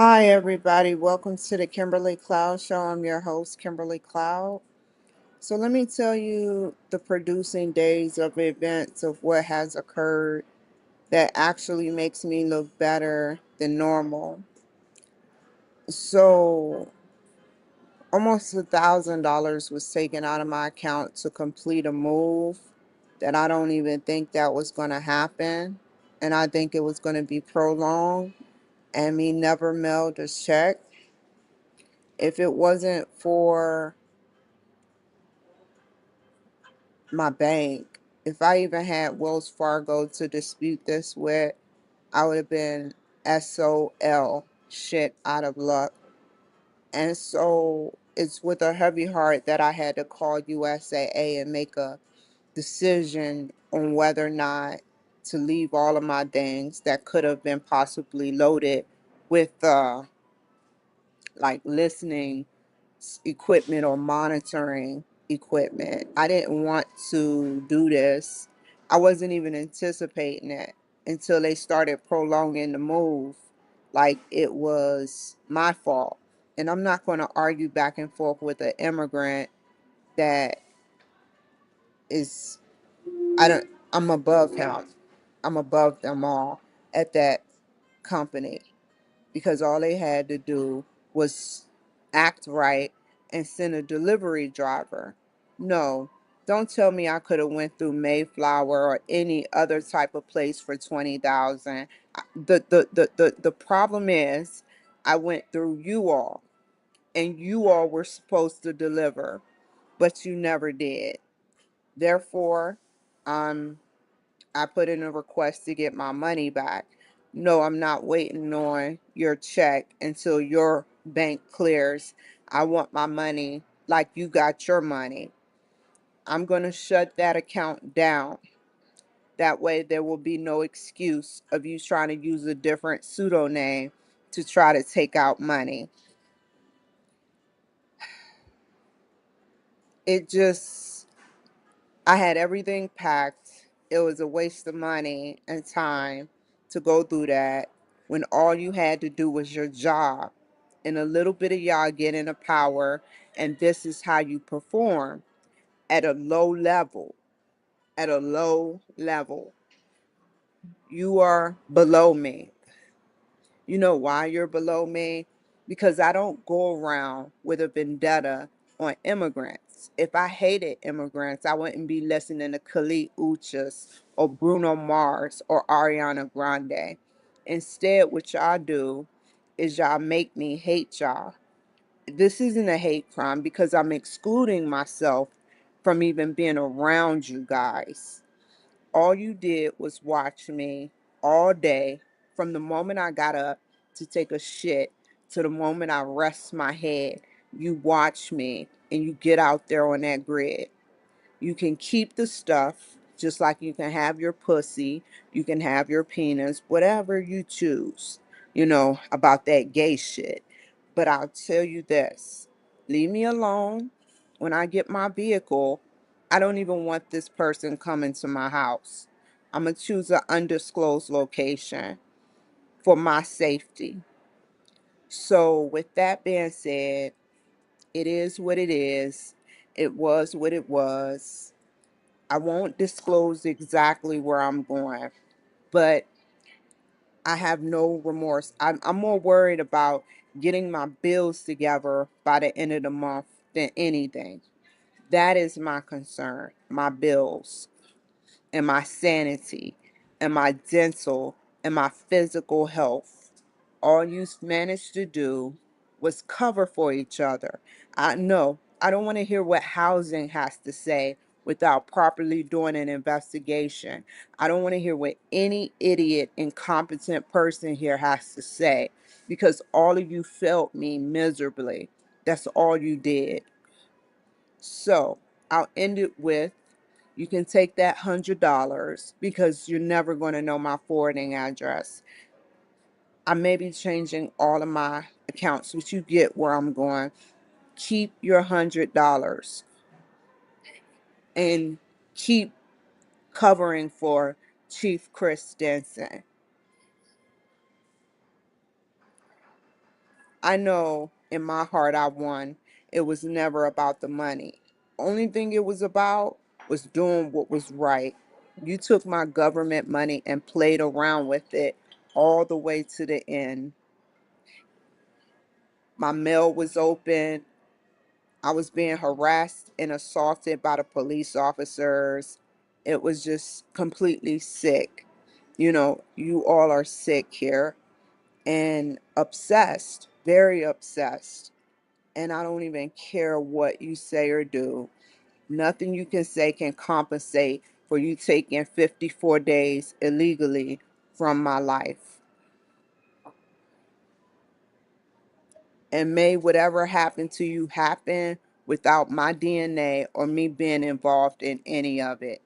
Hi, everybody. Welcome to the Kimberly Cloud Show. I'm your host, Kimberly Cloud. So, let me tell you the producing days of events of what has occurred that actually makes me look better than normal. So, almost $1,000 was taken out of my account to complete a move that I don't even think that was going to happen. And I think it was going to be prolonged, and me never mailed a check. If it wasn't for my bank, if I even had Wells Fargo to dispute this with, I would have been SOL, shit out of luck. And so it's with a heavy heart that I had to call USAA and make a decision on whether or not to leave all of my things that could have been possibly loaded with like listening equipment or monitoring equipment. I didn't want to do this. I wasn't even anticipating it until they started prolonging the move like it was my fault. And I'm not going to argue back and forth with an immigrant that is, I'm above him. I'm above them all at that company, because all they had to do was act right and send a delivery driver. No, don't tell me I could have went through Mayflower or any other type of place for 20,000. The problem is I went through you all, and you all were supposed to deliver, but you never did. Therefore, um I put in a request to get my money back. No, I'm not waiting on your check until your bank clears. I want my money like you got your money. I'm going to shut that account down. That way, there will be no excuse of you trying to use a different pseudonym to try to take out money. It just, I had everything packed. It was a waste of money and time to go through that when all you had to do was your job and a little bit of y'all get into power, and this is how you perform at a low level. At a low level, you are below me. You know why you're below me? Because I don't go around with a vendetta on immigrants. If I hated immigrants, I wouldn't be listening to Khalid Uchis or Bruno Mars or Ariana Grande. Instead, what y'all do is y'all make me hate y'all. This isn't a hate crime because I'm excluding myself from even being around you guys. All you did was watch me all day, from the moment I got up to take a shit to the moment I rest my head. You watch me and you get out there on that grid. You can keep the stuff just like you can have your pussy, you can have your penis, whatever you choose, about that gay shit. But I'll tell you this, leave me alone. When I get my vehicle, I don't even want this person coming to my house. I'm going to choose an undisclosed location for my safety. So, with that being said, it is what it is. It was what it was. I won't disclose exactly where I'm going, but I have no remorse. I'm more worried about getting my bills together by the end of the month than anything. That is my concern, my bills and my sanity and my dental and my physical health. All you managed to do was cover for each other. I know, I don't want to hear what housing has to say without properly doing an investigation. I don't want to hear what any idiot, incompetent person here has to say, because all of you failed me miserably. That's all you did. So I'll end it with, you can take that $100 because you're never going to know my forwarding address. I may be changing all of my accounts, which you get where I'm going. Keep your $100 and keep covering for Chief Chris Denson. I know in my heart I won. It was never about the money. Only thing it was about was doing what was right. You took my government money and played around with it all the way to the end. My mail was open. I was being harassed and assaulted by the police officers. It was just completely sick. You know, you all are sick here and obsessed, very obsessed. And I don't even care what you say or do. Nothing you can say can compensate for you taking 54 days illegally from my life. And may whatever happened to you happen without my DNA or me being involved in any of it.